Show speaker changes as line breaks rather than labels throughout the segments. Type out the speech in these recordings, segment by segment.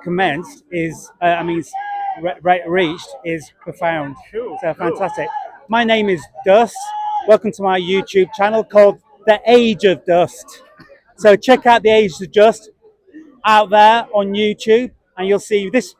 commenced is, reached is profound.
Cool,
So
cool.
fantastic. My name is Dust. Welcome to my YouTube channel called The Age of Dust. So check out The Age of Dust out there on YouTube, and you'll see this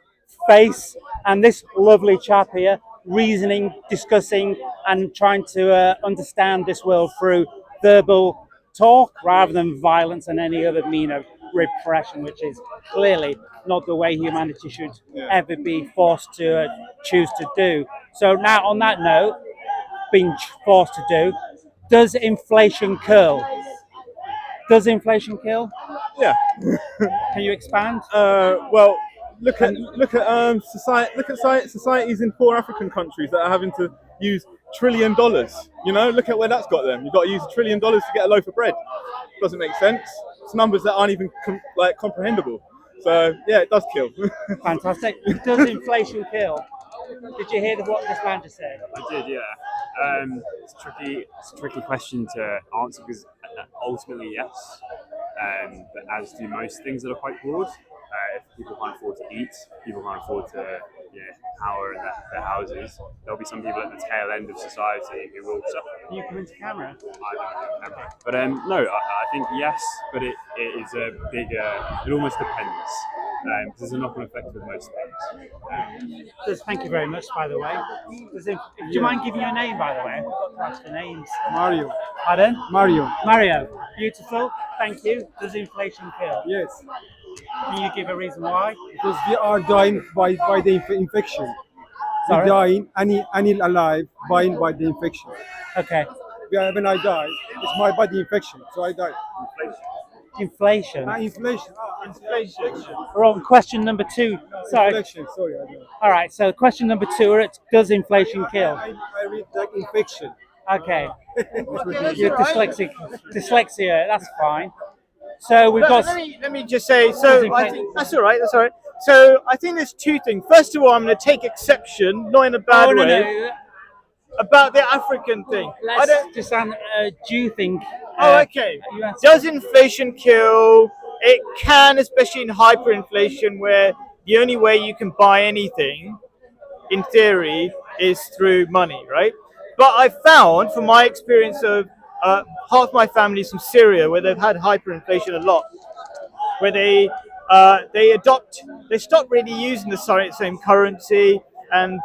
face and this lovely chap here reasoning, discussing, and trying to understand this world through verbal talk rather than violence and any other mean of repression, which is clearly not the way humanity should ever be forced to choose to do. So now, on that note, being forced to do, does inflation kill? Does inflation kill?
Yeah.
Can you expand?
Well, look at societies in poor African countries that are having to use $1 trillion. You know, look at where that's got them. You've got to use $1 trillion to get a loaf of bread. Doesn't make sense. It's numbers that aren't even comprehensible. So yeah, it does kill.
Fantastic. Does inflation kill? Did you hear what this man just said?
I did, yeah. It's a tricky question to answer because ultimately, yes. But as do most things that are quite broad, if people can't afford to eat, people can't afford to power in their houses, there'll be some people at the tail end of society who will suffer.
Can you come into camera?
But no, I think yes, but it is a bigger, it almost depends. Because there's a knock-on effect with most things.
Thank you very much, by the way. Do you mind giving your name, by the way? I forgot to ask the names.
Mario.
Pardon?
Mario.
Mario. Beautiful. Thank you. Does inflation kill?
Yes.
Can you give a reason why?
Because we are dying by the infection.
Sorry?
We dying, any alive, dying by the infection.
Okay.
When I die, it's my body infection, so I die.
Inflation.
Inflation.
We're on question number 2. Sorry.
Infection. Sorry. I don't.
All right. So question number 2. Does inflation kill?
I read like infection.
Okay.
Okay,
You're
that's all right.
dyslexia. That's fine. So we've got.
Let me just say. So I think that's all right. That's all right. So I think there's two things. First of all, I'm going to take exception, not in a bad way,
No.
about the African thing.
Let's just. Do you think?
Okay.
You answer.
Does inflation kill? It can, especially in hyperinflation, where the only way you can buy anything, in theory, is through money, right? But I found, from my experience of half my family's from Syria, where they've had hyperinflation a lot, where they stop really using the same currency, and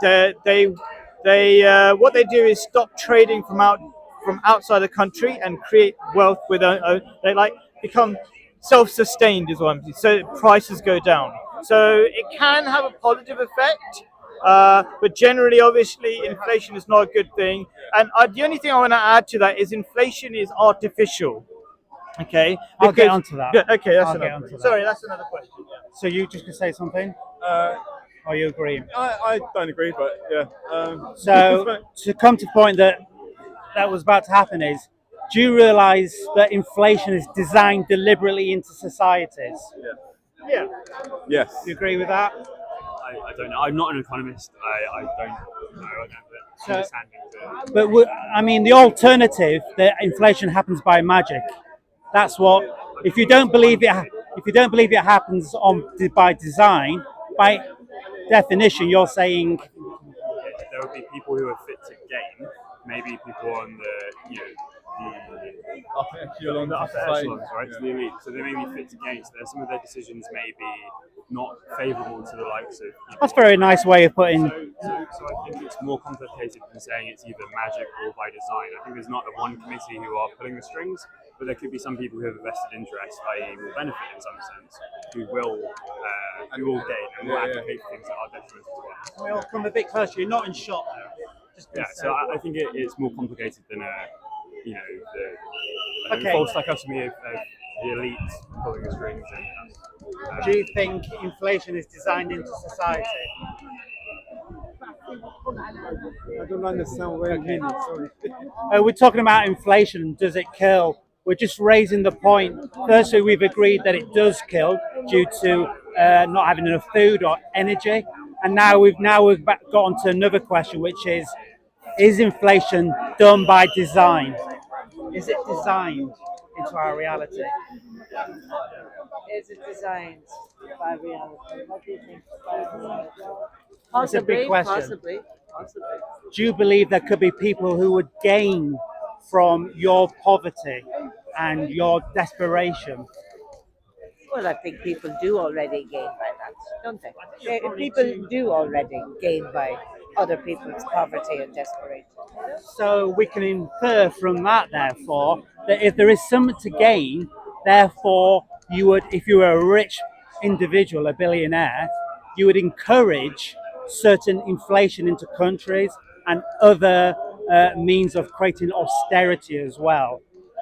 what they do is stop trading from outside the country and create wealth with they become self-sustained is what I'm saying. So prices go down. So it can have a positive effect, but generally, obviously, inflation is not a good thing. And the only thing I want to add to that is inflation is artificial. Okay,
I'll get onto that.
Yeah, okay, that's
I'll get
another.
onto that.
Sorry, that's another question. Yeah.
So you just gonna say something? Or you agree?
I don't agree, but yeah.
So to come to the point that was about to happen is, do you realise that inflation is designed deliberately into societies?
Yeah.
Yes.
Do you agree with that?
I don't know. I'm not an economist. I don't know. I don't understand it.
But the alternative, that inflation happens by magic. That's what. If you don't believe it happens by design, by definition, you're saying.
There would be people who are fit to game. Maybe people on the
Upper echelons,
right? To the elite. So they may be fit to game. So some of their decisions may be not favourable to the likes of.
That's a very nice way of putting.
So I think it's more complicated than saying it's either magic or by design. I think there's not a one committee who are pulling the strings, but there could be some people who have a vested interest, i.e., will benefit in some sense, who will gain and will advocate for things that are detrimental to them.
We'll come a bit closer. You're not in shot though.
So I think it's more complicated than
Okay.
false dichotomy of the elite pulling the strings.
Do you think inflation is designed into society?
I don't understand what you mean. Sorry.
We're talking about inflation. Does it kill? We're just raising the point. Firstly, we've agreed that it does kill due to not having enough food or energy, and now we've got on to another question, which is inflation done by design? Is it designed? into our reality?
Is it designed by reality? What do you think? By reality?
That's a big
Possibly,
question.
possibly.
Do you believe there could be people who would gain from your poverty and your desperation?
Well, I think people do already gain by that, don't they? People do already gain by other people's poverty and desperation.
So we can infer from that, therefore, that if there is something to gain, therefore you would, if you were a rich individual, a billionaire, you would encourage certain inflation into countries and other means of creating austerity as well.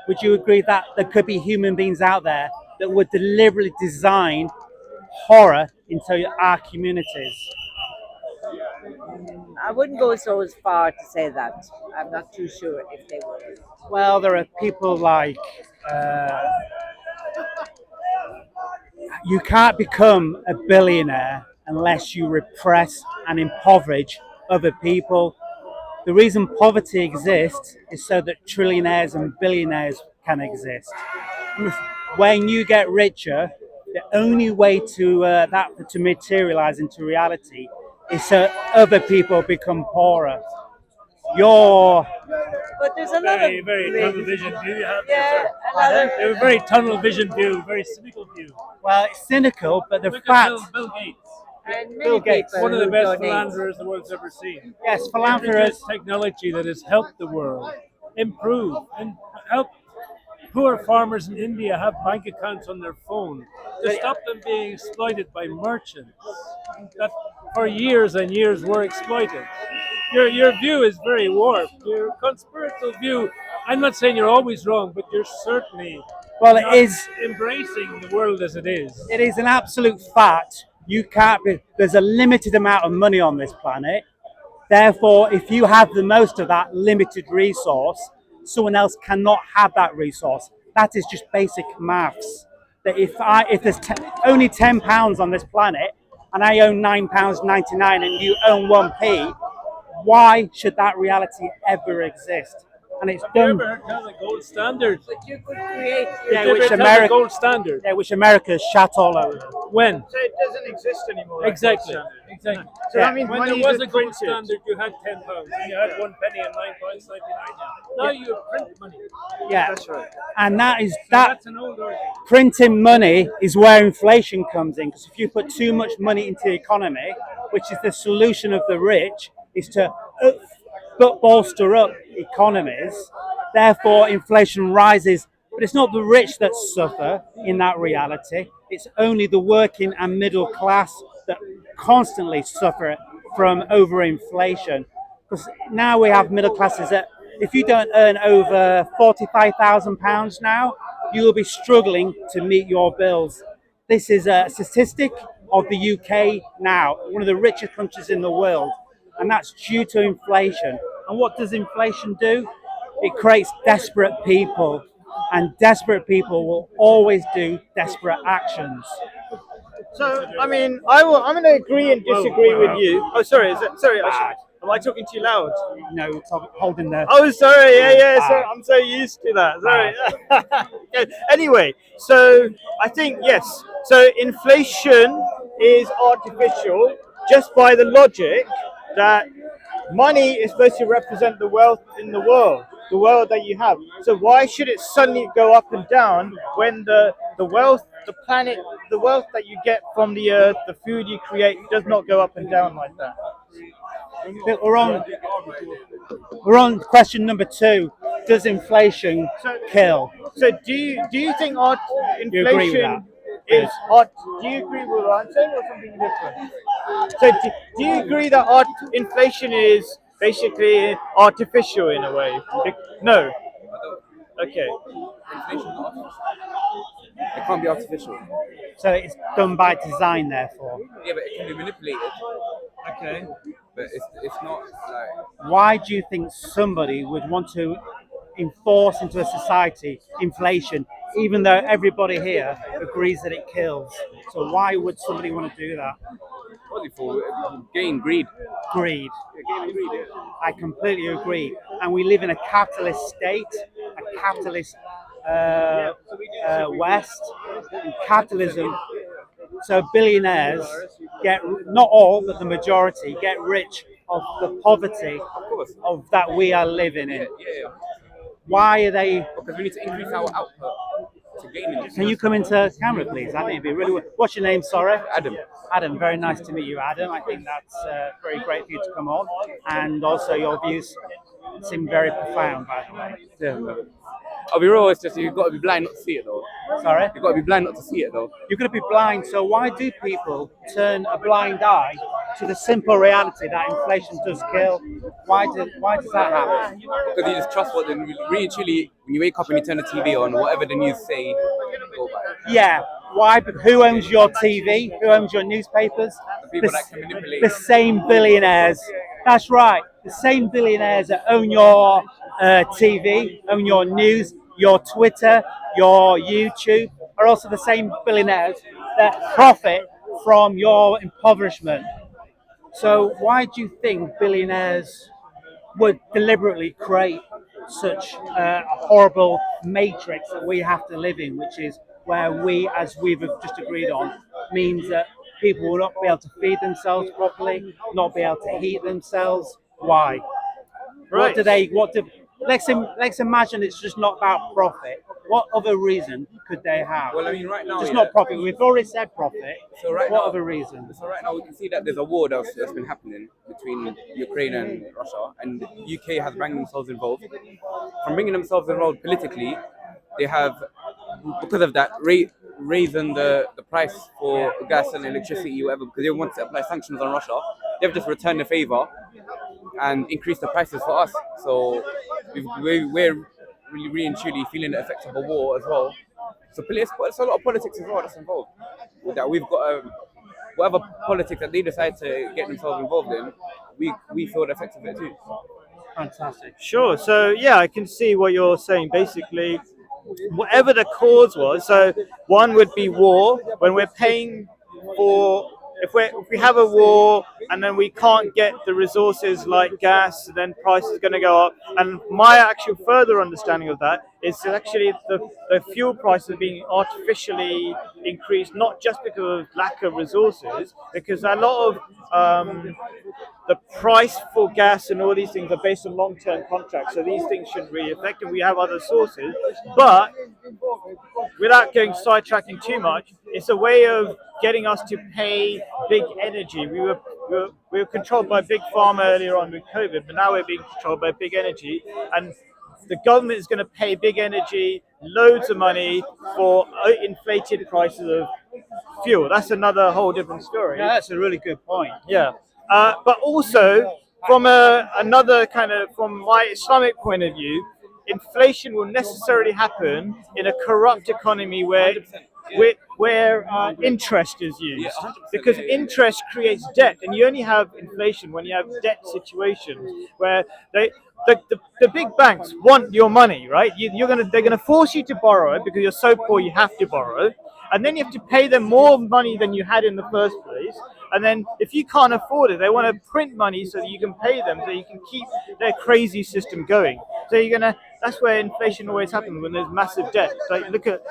Would you agree that there could be human beings out there that would deliberately design horror into our communities?
I wouldn't go so as far to say that. I'm not too sure if they would.
Well, there are people like you can't become a billionaire unless you repress and impoverish other people. The reason poverty exists is so that trillionaires and billionaires can exist. When you get richer, the only way to that to materialize into reality is so other people become poorer. Your
But there's a lot of
Very tunnel vision view you have
yeah,
there,
a lot
sir.
of
You have a very tunnel vision view, very cynical view.
well, it's cynical, but the
Look
fact
at Bill Gates,
and
Bill
many
Gates,
people
one of the
who
best
donate.
philanderers the world's ever seen.
yes, philanthropists.
Introduced technology that has helped the world improve and help poor farmers in India have bank accounts on their phone to stop them being exploited by merchants that for years and years were exploited. Your view is very warped. Your conspiratorial view, I'm not saying you're always wrong, but you're certainly
Well,
not
it is.
embracing the world as it is.
It is an absolute fact. You can't be. There's a limited amount of money on this planet. Therefore, if you have the most of that limited resource, someone else cannot have that resource. That is just basic maths. That if there's only £10 on this planet, and I own £9.99, and you own 1p, why should that reality ever exist? And it's
Have you
done.
ever heard tell the gold standard?
But you could create
Yeah,
Have you
which
ever tell the
America,
gold standard?
yeah, which America's shat all over.
When?
So it doesn't exist anymore. like
Exactly.
gold standard.
Exactly.
So
Yeah.
that means
When
money
there
is
was a
just
gold
printed.
standard, you had £10 and you had 1 penny and £9.99. Now you print money.
Yeah,
That's right.
and that is
So
that.
that's an old order.
Printing money is where inflation comes in, because if you put too much money into the economy, which is the solution of the rich, is to bolster up economies, therefore inflation rises. But it's not the rich that suffer in that reality, it's only the working and middle class that constantly suffer from overinflation. Because now we have middle classes that if you don't earn over £45,000 now, you will be struggling to meet your bills. This is a statistic of the UK now, one of the richest countries in the world, and that's due to inflation. And what does inflation do? It creates desperate people, and desperate people will always do desperate actions.
So, I mean, I'm going to agree and disagree with you. Oh, sorry. Am I talking too loud?
No, holding the.
Oh, sorry. Yeah. Sorry, I'm so used to that. Sorry. Okay, anyway, so I think yes. So inflation is artificial just by the logic that money is supposed to represent the wealth in the world that you have. So why should it suddenly go up and down when the wealth, the planet, the wealth that you get from the earth, the food you create does not go up and down like that?
We're on question number 2. Does inflation kill?
So do you think art
You agree with
inflation is art? Do you agree with what I'm saying or something different? So do you agree that art inflation is basically artificial in a way? No. Okay.
It can't be artificial.
So it's done by design, therefore.
Yeah, but it can be manipulated.
Okay.
But it's not like
Why do you think somebody would want to enforce into a society inflation, even though everybody here agrees that it kills? So why would somebody want to do that?
what's it for? Gain, greed.
Greed.
Gain and greed. Yeah.
I completely agree. And we live in a capitalist state, a capitalist West, in capitalism. So billionaires get, not all, but the majority, get rich of the poverty
Of course.
of that we are living in.
Yeah.
Why are they?
Because we need to increase our output to gain it.
Can you come into camera, please? I think it'd be really. What's your name? Sorry.
Adam.
Adam, very nice to meet you, Adam. I think that's very great for you to come on, and also your views seem very profound, by the way.
Yeah. I'll be real, it's just you've got to be blind not to see it though.
Sorry?
You've got to be blind not to see it though.
You're going to be blind, so why do people turn a blind eye to the simple reality that inflation does kill? Why does that happen?
Because you just trust what they really truly, when you wake up and you turn the TV on, whatever the news say, go by.
Yeah. Why? Who owns your TV? Who owns your newspapers?
The people that can manipulate.
The same billionaires. That's right. The same billionaires that own your TV, own your news, your Twitter, your YouTube, are also the same billionaires that profit from your impoverishment. So why do you think billionaires would deliberately create such a horrible matrix that we have to live in, which is where we, as we've just agreed on, means that people will not be able to feed themselves properly, not be able to heat themselves? Why?
Right.
Let's imagine it's just not about profit. What other reason could they have?
Well, I mean, right now,
Just
yeah.
not profit. We've already said profit.
So right
What
now,
other reason?
So right now we can see that there's a war that's been happening between Ukraine and Russia, and the UK has bringing themselves involved. From bringing themselves involved politically, they have, because of that, raising the price for gas and electricity, whatever, because they want to apply sanctions on Russia. They've just returned the favor and increased the prices for us. So we're really and truly feeling the effects of a war as well. So it's a lot of politics as well that's involved. With that, we've got whatever politics that they decide to get themselves involved in, we feel the effects of it too.
Fantastic.
Sure. So yeah, I can see what you're saying. Basically, whatever the cause was. So one would be war. When we're paying for, if we have a war and then we can't get the resources like gas, then price is going to go up. And my actual further understanding of that is that actually the fuel prices being artificially increased, not just because of lack of resources, because a lot of the price for gas and all these things are based on long-term contracts, so these things shouldn't really affect, and we have other sources. But without going sidetracking too much, it's a way of getting us to pay big energy. We were controlled by big pharma earlier on with COVID, but now we're being controlled by big energy, and the government is going to pay big energy loads of money for inflated prices of fuel. That's another whole different story.
Yeah, that's a really good point.
Yeah. But also, from another kind of, from my Islamic point of view, inflation will necessarily happen in a corrupt economy where interest is used.
Yeah, 100%,
Because
yeah.
interest creates debt, and you only have inflation when you have debt situations where the big banks want your money, right? They're gonna force you to borrow it because you're so poor you have to borrow, and then you have to pay them more money than you had in the first place. And then if you can't afford it, they want to print money so that you can pay them, so you can keep their crazy system going. So that's where inflation always happens, when there's massive debt. Like look at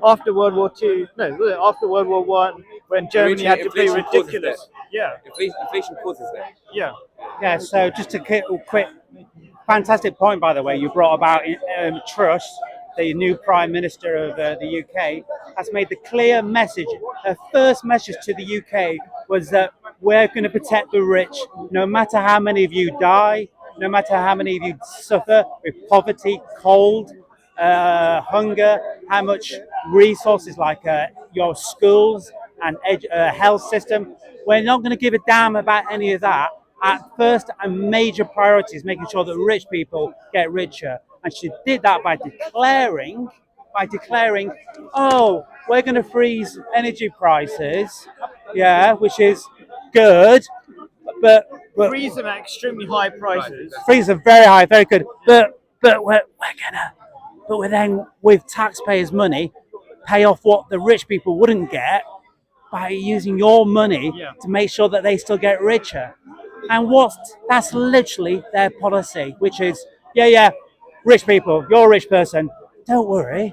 after World War II, after World War One, when Germany had to pay
Inflation causes
ridiculous.
that.
Yeah,
Inflation causes that.
yeah.
Yeah, so just a quick, fantastic point, by the way, you brought about Truss, the new Prime Minister of the UK, has made the clear message. Her first message to the UK was that we're going to protect the rich, no matter how many of you die, no matter how many of you suffer with poverty, cold, hunger, how much resources like your schools and health system. We're not going to give a damn about any of that. At first, a major priority is making sure that rich people get richer. And she did that by declaring, oh, we're going to freeze energy prices, yeah, which is good, but
Freeze them at extremely high prices.
freeze are very high, very good, but we're then with taxpayers' money pay off what the rich people wouldn't get by using your money to make sure that they still get richer. And that's literally their policy, which is, rich people, you're a rich person, don't worry,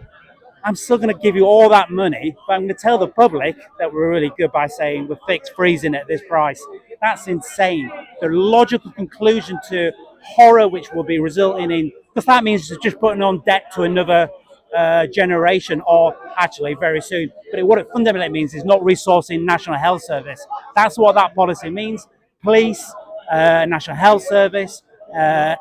I'm still going to give you all that money, but I'm going to tell the public that we're really good by saying we're fixed freezing at this price. That's insane. The logical conclusion to horror, which will be resulting in, because that means it's just putting on debt to another generation, or actually very soon. But what it fundamentally means is not resourcing National Health Service. That's what that policy means. Police, National Health Service,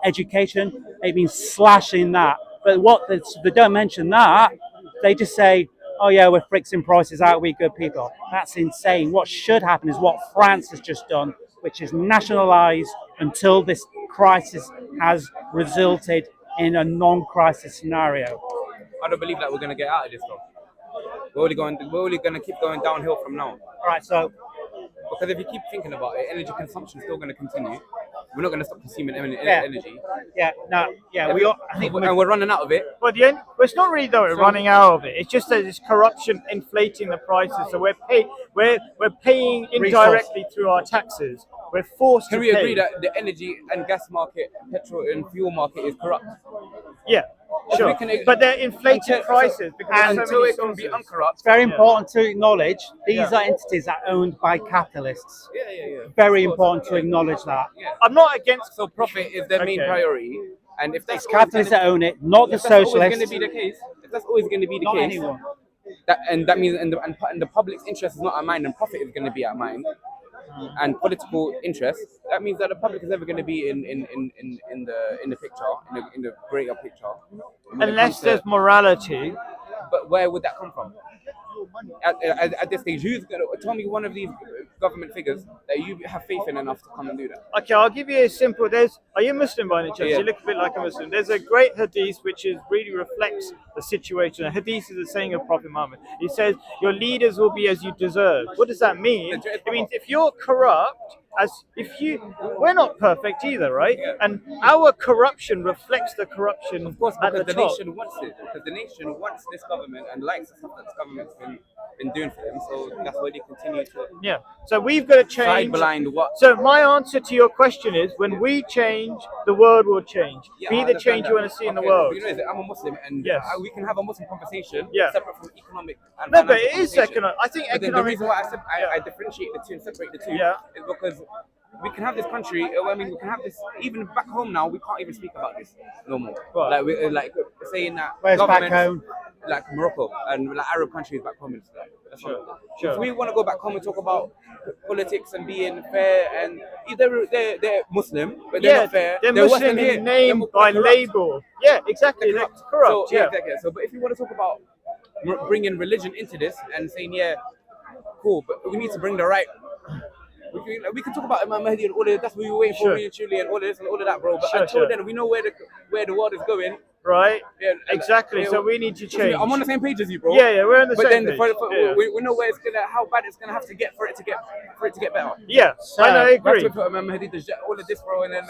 education. It means slashing that. But what they don't mention that. They just say, "Oh yeah, we're fixing prices out. We good people." That's insane. What should happen is what France has just done, which is nationalise until this crisis has resulted in a non-crisis scenario.
I don't believe that we're going to get out of this though. We're only going to keep going downhill from now.
All right, so
Because if you keep thinking about it, energy consumption is still going to continue. We're not going to stop consuming energy.
I think
And we're running out of it.
Well, it's not really that we're running out of it. It's just that it's corruption inflating the prices. So we're paying indirectly through our taxes. We're forced
Can
to
we
pay.
agree that the energy and gas market, petrol and fuel market is corrupt?
Yeah, sure.
We can-
But they're inflating prices because there's so
Until
many
it can be
sources.
uncorrupt.
it's very important to acknowledge these
Yeah.
are entities that are owned by capitalists.
Yeah.
Very
Of course.
important to acknowledge that.
Yeah.
I'm not against.
So profit is their main
Okay.
priority. And if that's
It's capitalists that own it, not the
if that's always going
socialists.
to be the case, if that's always going to be the
Not
case,
anyone.
that means and the public's interest is not at mind and profit is going to be at mind, and political interest, that means that the public is never going to be in the picture, in the greater picture. when it
Unless
comes to-
there's morality.
But where would that come from? At this stage, who's going to tell me one of these government figures that you have faith in enough to come and do that?
Okay, I'll give you a simple. Are you Muslim by any chance?
Yeah.
You look a bit like a Muslim. There's a great hadith which really reflects the situation. A hadith is the saying of Prophet Muhammad. He says, "Your leaders will be as you deserve." What does that mean? It means if you're corrupt, we're not perfect either, right?
Yeah.
And our corruption reflects the corruption
Of course,
at
because
the
the
top.
nation wants it. Because the nation wants this government and likes the stuff that this government's been doing for them. So that's why they continue to
Yeah. So we've got to change.
sideblind what.
So my answer to your question is: when we change, the world will change.
Yeah,
Be
I
the
understand
change you
that.
want to see in the
Okay,
world.
You know, I'm a Muslim, and
Yes.
we can have a Muslim conversation
Yeah.
separate from economic. And
No, but
financial
it is
conversation.
economic. I think
But then the
economic.
reason why
Yeah.
I differentiate the two and separate the two
Yeah.
is because we can have this country. I mean, we can have this even back home now. We can't even speak about this no more.
Right.
Like we saying that
Where's back
governments-
home?
like Morocco and like Arab countries back home and stuff. That's
Sure,
all.
sure.
If we want to go back home and talk about politics and being fair, and they're Muslim, but they're
Yeah,
not fair.
they're
Western
Muslim
here.
in name
They're
by
corrupt.
label. Yeah, exactly.
They're
They're
corrupt.
corrupt.
So,
Yeah.
exactly. So, but if you want to talk about bringing religion into this and saying, yeah, cool, but we need to bring the right. We can talk about Imam Mahdi and all of that's what we were waiting for,
Sure.
really and truly, and all of this and all of that, bro. But
Sure,
until
sure.
then, we know where the world is going.
Right.
Yeah, and-
Exactly.
yeah,
So we need to change.
I'm on the same page as you, bro.
Yeah, we're on the
But
same
then
page. Yeah.
we know where how bad it's gonna have to get for it to get better.
Yeah,
So,
I agree.
That's what Imam Mahdi does, all of this, bro, and then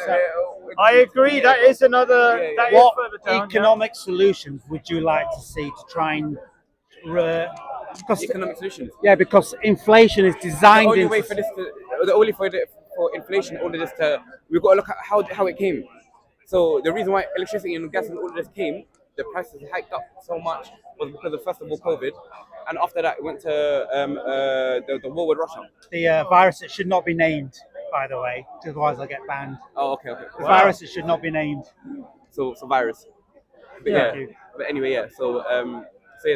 I agree. That is another.
Yeah, yeah.
That is
What
further down. yeah.
economic solutions would you like to see to try and? Because
economic solutions.
yeah, because inflation is
The
designed
only
into
way for this for inflation, all of this we've got to look at how it came. So the reason why electricity and gas and all of this came, the prices hiked up so much was because of first of all COVID, and after that it went to the war with Russia.
the virus that should not be named, by the way, otherwise I'll get banned.
Oh, okay.
The virus that should not be named.
So virus. But
Yeah.
yeah. But anyway, yeah. So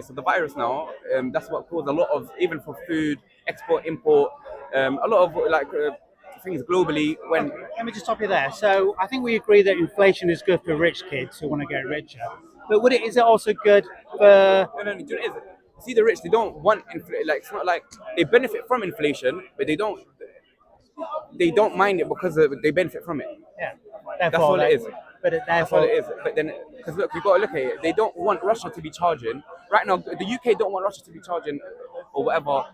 so the virus now, that's what caused a lot of, even for food, export, import, a lot of things globally. When
Let me just stop you there. So I think we agree that inflation is good for rich kids who want to get richer. But is it also good for?
no, do you know what it is? See, the rich, they don't want like it's not like they benefit from inflation, but they don't mind it because they benefit from it.
Yeah,
That's all it is.
But
That's all
therefore,
it is. But then, because look, you got to look at it. They don't want Russia to be charging right now. The UK don't want Russia to be charging or whatever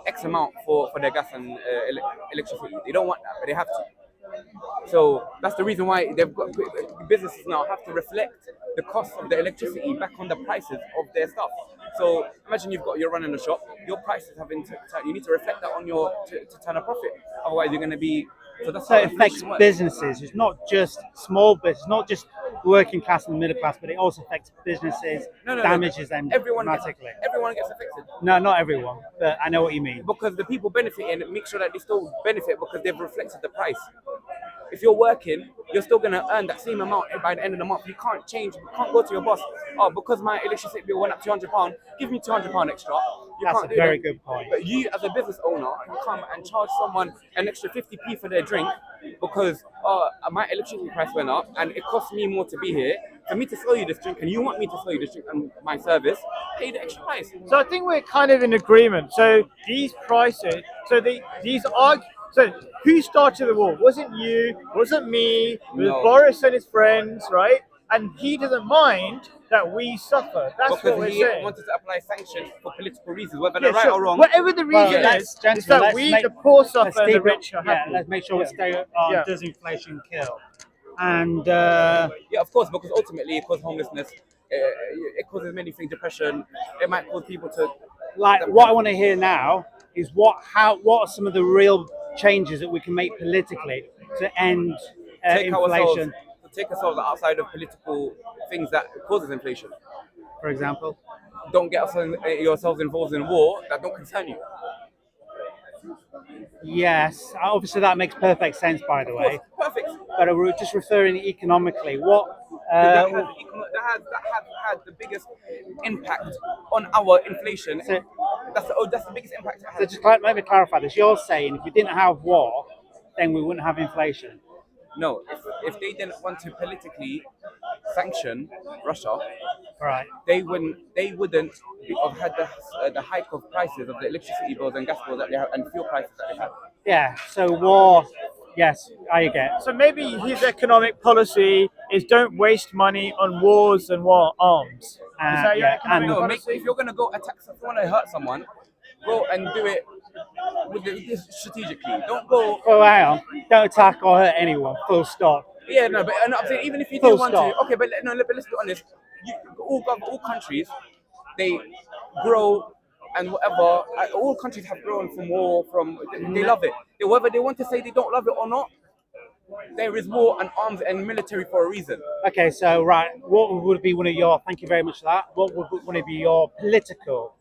X amount for their gas and electricity. They don't want that, but they have to. So that's the reason why they've got businesses now have to reflect the cost of the electricity back on the prices of their stuff. So imagine you're running a shop, your prices have been you need to reflect that on to turn a profit. Otherwise, you're going to be. So that's
so
how
it affects
inflation works.
businesses. It's not just small business, not just working class and the middle class, but it also affects businesses,
No.
damages them
Everyone
dramatically.
everyone gets affected
No, not everyone, but I know what you mean.
because the people benefit and make sure that they still benefit because they've reflected the price. If you're working, you're still going to earn that same amount by the end of the month. You can't change. You can't go to your boss. Oh, because my electricity bill went up £200, give me £200 extra. You
That's
can't
a
do
very
that.
good point.
But you, as a business owner, can come and charge someone an extra 50p for their drink because my electricity price went up and it cost me more to be here. For me to sell you this drink, and you want me to sell you this drink and my service, pay the extra price.
So I think we're kind of in agreement. So these prices, so who started the war? Wasn't you? Wasn't me? It was
No.
Boris and his friends, right? And he doesn't mind that we suffer. That's what
Because
we're
he
saying.
wanted to apply sanctions for political reasons, whether
Yeah,
they're right
sure.
or wrong.
Whatever the
Well,
reason
let's-
is
gentlemen,
that
let's
we,
make-
the poor,
Let's
suffer and the
keep it-
rich are happy.
let's make sure we
Yeah.
stay on
Yeah.
does inflation kill? And
Yeah, of course, because ultimately it causes homelessness, it causes many things, depression. It might cause people to
like what I want to hear now is what are some of the real changes that we can make politically to end inflation,
take ourselves outside of political things that causes inflation.
for example.
Don't get yourselves involved in war that don't concern you.
Yes, obviously that makes perfect sense, by the way.
Perfect.
But we're just referring economically. What?
That has had the biggest impact on our inflation.
So-
That's the biggest impact it
So
has.
just let me clarify this. You're saying if we didn't have war, then we wouldn't have inflation.
No, if they didn't want to politically sanction Russia,
Right.
they wouldn't have had the hike of prices of the electricity bills and gas bills that they have and fuel prices that they have.
Yeah. So war. Yes, I get.
So maybe his economic policy is don't waste money on wars and war arms. Is that your
Yeah,
economic
and-
No,
policy?
if you're gonna go attack, if you want to hurt someone, go and do it strategically. Don't go.
Oh, hang on. Don't attack or hurt anyone. Full stop.
Yeah, no, but and I'm saying even if you
Full
do want
stop.
to, okay, but let's be honest. All countries, they grow and whatever. All countries have grown from war. They love it. Whether they want to say they don't love it or not, there is war and arms and military for a reason.
Okay, so right, what would be one of your? Thank you very much for that. What would one of your political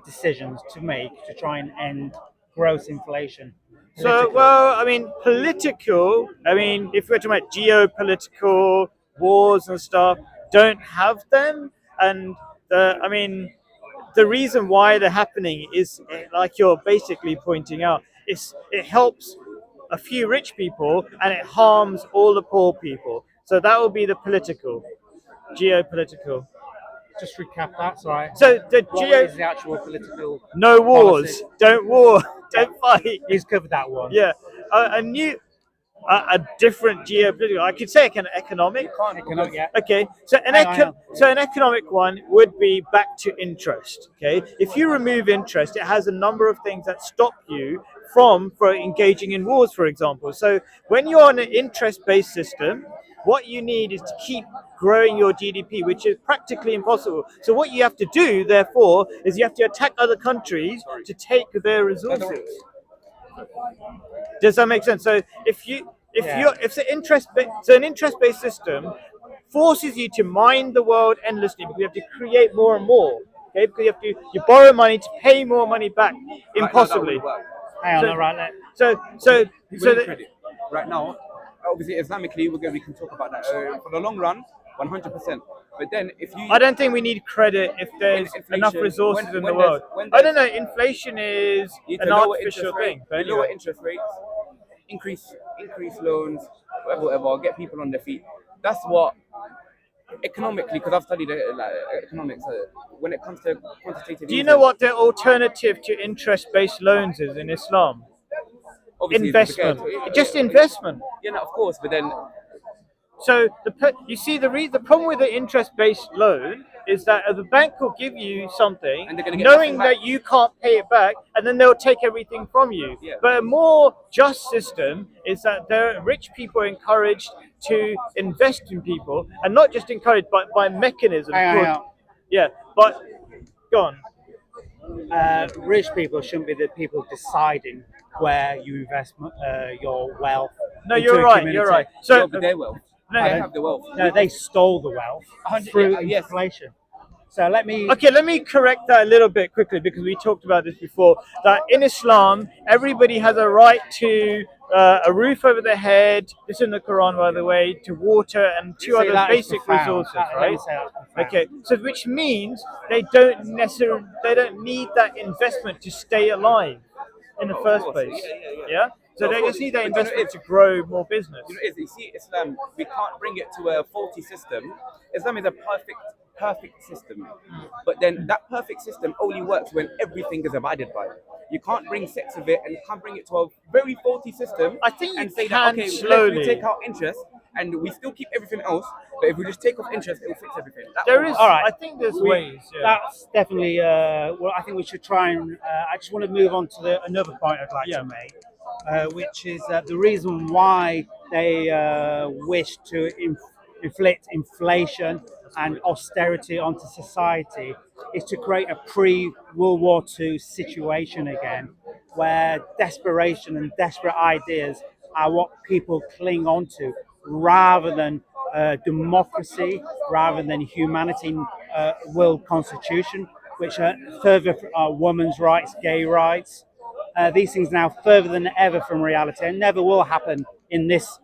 decisions to make to try and end gross inflation?
So,
Political.
well, I mean, political, I mean, if we're talking about geopolitical wars and stuff, don't have them. And, I mean, the reason why they're happening is, like you're basically pointing out, it helps a few rich people and it harms all the poor people. So that will be the political, geopolitical.
Just recap that. Sorry.
So the
What is the actual political?
no wars,
policy?
don't war, don't fight.
He's covered that one.
Yeah, a different geopolitical. I could say an economic.
Economic, yeah.
Okay, so an economic one would be back to interest. Okay, if you remove interest, it has a number of things that stop you for engaging in wars, for example. So when you're on an interest-based system, what you need is to keep growing your GDP, which is practically impossible. So what you have to do, therefore, is you have to attack other countries to take their resources. Does that make sense? So if an interest-based system forces you to mine the world endlessly because you have to create more and more. Okay, because you borrow money to pay more money back impossibly.
Hang on,
So-
all right. Let-
So
Credit. Right now, obviously Islamically, we can talk about that. For the long run, 100%. But then if you,
I don't think we need credit if there's
Inflation,
enough resources
when
in the
there's-
world.
when
I don't know.
there's-
Inflation is
you need
an
to lower
artificial
interest
thing.
rates,
But
lower
anyway.
interest rates, increase loans, whatever, get people on their feet. That's what economically, because I've studied economics. When it comes to quantitative,
Do you know what the alternative to interest-based loans is in Islam?
Obviously,
Investment.
because-
Just investment.
Yeah, no, of course, but then
So you see the problem with the interest-based loan is that the bank will give you something,
And they're gonna get
knowing
nothing back.
that you can't pay it back, and then they'll take everything from you.
Yeah.
But a more just system is that the rich people are encouraged to invest in people, and not just encouraged, but by mechanisms.
Hang on.
Yeah, but go on.
Rich people shouldn't be the people deciding where you invest your wealth.
No,
into
you're
a
right.
community.
You're right.
so
So
their wealth.
No,
They
Pardon?
have the wealth.
No, they stole the wealth
100
through
yes.
inflation. So let me.
Okay, let me correct that a little bit quickly because we talked about this before. That in Islam, everybody has a right to a roof over their head. This is in the Quran, by the way, to water and two
See,
other
that is
basic
profound.
resources,
Let me
right?
say that's profound.
Okay, so which means they don't need that investment to stay alive in the first
course.
place.
Yeah.
Yeah. So
No, of
they
course.
just need that
But you know,
investment to grow more business.
you see, Islam, we can't bring it to a faulty system. Islam is a perfect system. But then that perfect system only works when everything is abided by. You can't bring sects of it, and you can't bring it to a very faulty system.
I think you
and say
can
that, okay,
slowly.
we take out interest and we still keep everything else. But if we just take off interest, it will fix everything.
There is.
All right.
I think there's ways. Yeah.
That's definitely. Well, I think we should try and. I just want to move on to another point I'd like to make, which is the reason why they wish to inflict inflation and austerity onto society is to create a pre-World War II situation again, where desperation and desperate ideas are what people cling on to, rather than democracy, rather than humanity, world constitution, which are further women's rights, gay rights. These things now further than ever from reality, and never will happen in this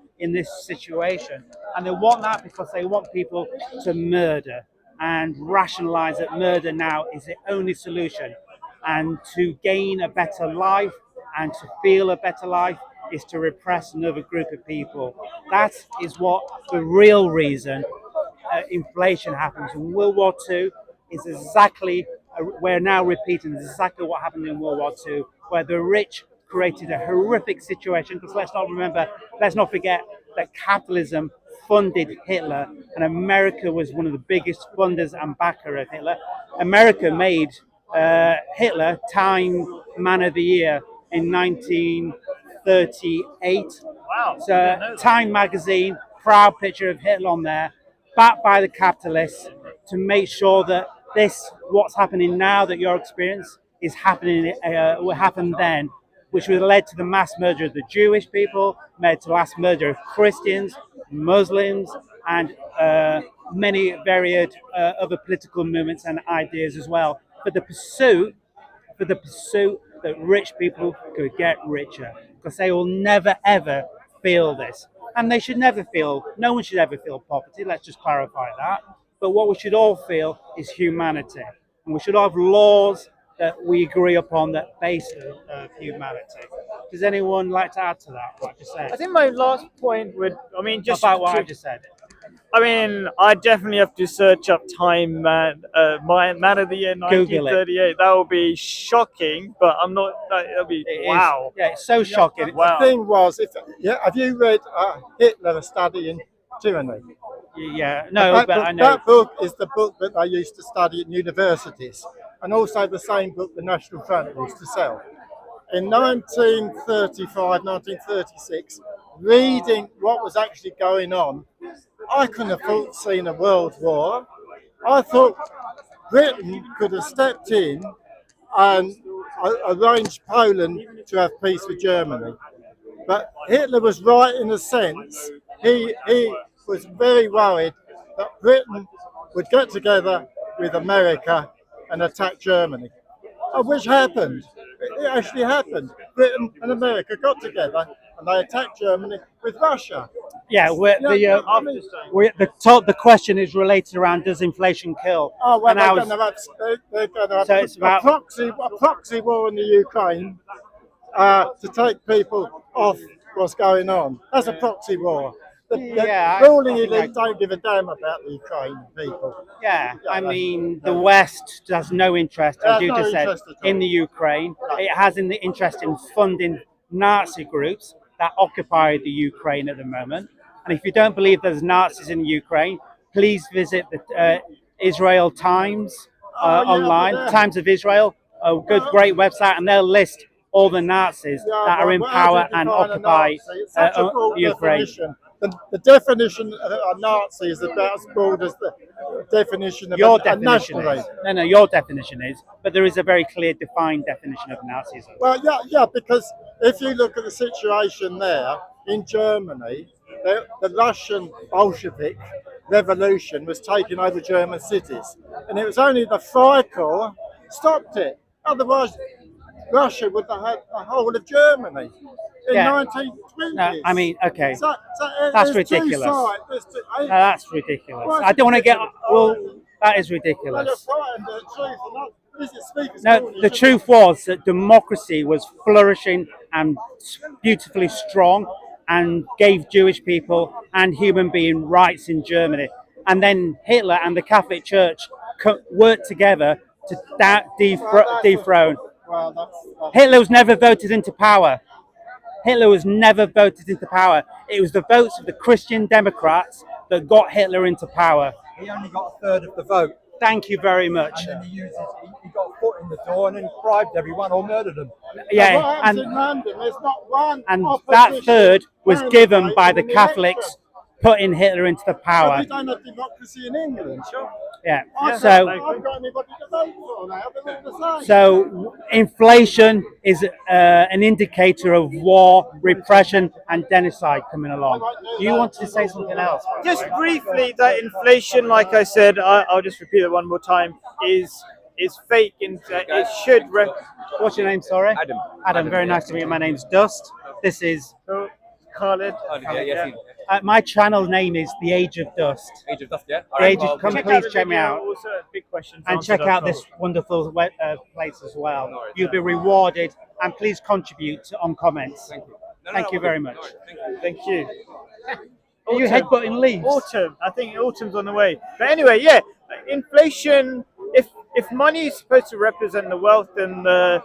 situation. And they want that because they want people to murder and rationalize that murder now is the only solution. And to gain a better life and to feel a better life is to repress another group of people. That is what the real reason inflation happens. In World War II is exactly, we're now repeating exactly what happened in World War II, where the rich created a horrific situation. Because let's not forget that capitalism funded Hitler, and America was one of the biggest funders and backer of Hitler. America made Hitler Time Man of the Year in 1938.
Wow.
So Time magazine, proud picture of Hitler on there, backed by the capitalists to make sure that what's happening now that your experience is happening, will happen then, which would have led to the mass murder of the Jewish people, led to the mass murder of Christians, Muslims, and many varied other political movements and ideas as well. For the pursuit that rich people could get richer, because they will never ever feel this, and they should never feel. No one should ever feel poverty. Let's just clarify that. But what we should all feel is humanity, and we should have laws that we agree upon that base of humanity. Does anyone like to add to that? What I just said
I think my last point would. I mean, just
about what
to,
I just said.
I mean, I definitely have to search up Time Man, Man of the Year
Google it.
1938. That would be shocking, but I'm not. That'll be
It is-
wow.
yeah, it's so shocking.
Wow.
The thing was, have you read Hitler, A Study in Tyranny?
Yeah, no,
that
but
book,
I know.
that book is the book that they used to study at universities, and also the same book the National Front used to sell. In 1935, 1936, reading what was actually going on, I couldn't have foreseen a world war. I thought Britain could have stepped in and arranged Poland to have peace with Germany. But Hitler was right in a sense. He was very worried that Britain would get together with America and attack Germany, which happened. It actually happened. Britain and America got together and they attacked Germany with Russia.
Yeah, the question is related around, does inflation kill?
Oh, well,
And I was-
they're going to have
So it's about-
a proxy war in the Ukraine to take people off what's going on. That's a proxy war. The
Yeah,
ruling
I think
elite don't give a damn about the Ukraine people.
Yeah, I
that's-
mean, the West has no interest, as
Has
you
no
just said,
interest at all.
in the Ukraine. It has in the interest in funding Nazi groups that occupy the Ukraine at the moment. And if you don't believe there's Nazis in Ukraine, please visit the Israel Times online,
but,
Times of Israel, a great website, and they'll list all the Nazis that are in
but how do you
power and
define a
occupy
Nazi? It's such a broad
Ukraine.
definition. The definition of a Nazi is about as broad as the definition of
Your
a
definition
nationalist.
is. No, your definition is, but there is a very clear defined definition of Nazism.
Well, yeah, because if you look at the situation there in Germany, the Russian Bolshevik revolution was taking over German cities, and it was only the Freikorps stopped it. Otherwise, Russia would have had the whole of Germany in
Yeah.
1920s.
No, I mean, okay.
So
That's
there's two
ridiculous.
sides.
No, that's ridiculous.
Why is
I
it
don't want to get.
ridiculous?
Well, that is
Well,
ridiculous.
you're frightened of the truth, and not- this is Speaker's
No,
Corner,
the
you
truth was that democracy was flourishing and beautifully strong and gave Jewish people and human being rights in Germany. And then Hitler and the Catholic Church worked together to dethrone.
Well, that's
Hitler was never voted into power. Hitler was never voted into power. It was the votes of the Christian Democrats that got Hitler into power.
He only got a third of the vote,
Thank you very much.
and then he got a foot in the door and then bribed everyone or murdered them.
Yeah,
what happens
and
in London, there's not one
and
opposition
that third was given
candidate
by
in
the
an
Catholics,
election.
putting Hitler into the
But
power.
we don't have democracy in England. Sure.
Yeah.
I've
So
got anybody to vote for now, they're all the same.
so inflation is an indicator of war, repression, and genocide coming along. You wanted to say something else?
Just briefly, that inflation, like I said, I'll just repeat it one more time, is fake. It should.
What's your name? Sorry.
Adam.
Adam. Very nice to meet you. My name's Dust. This is
Khalid.
Yes.
my channel name is The Age of Dust.
Age of Dust, yeah.
The Age of Come,
Check
please
the
check me
video,
out.
Also, big questions.
And check out this wonderful place as well. You'll be rewarded, and please contribute on comments.
Thank you.
Thank you very much.
Thank you.
Are you headbutting leaves?
Autumn. I think autumn's on the way. But anyway, yeah, inflation. If money is supposed to represent the wealth and the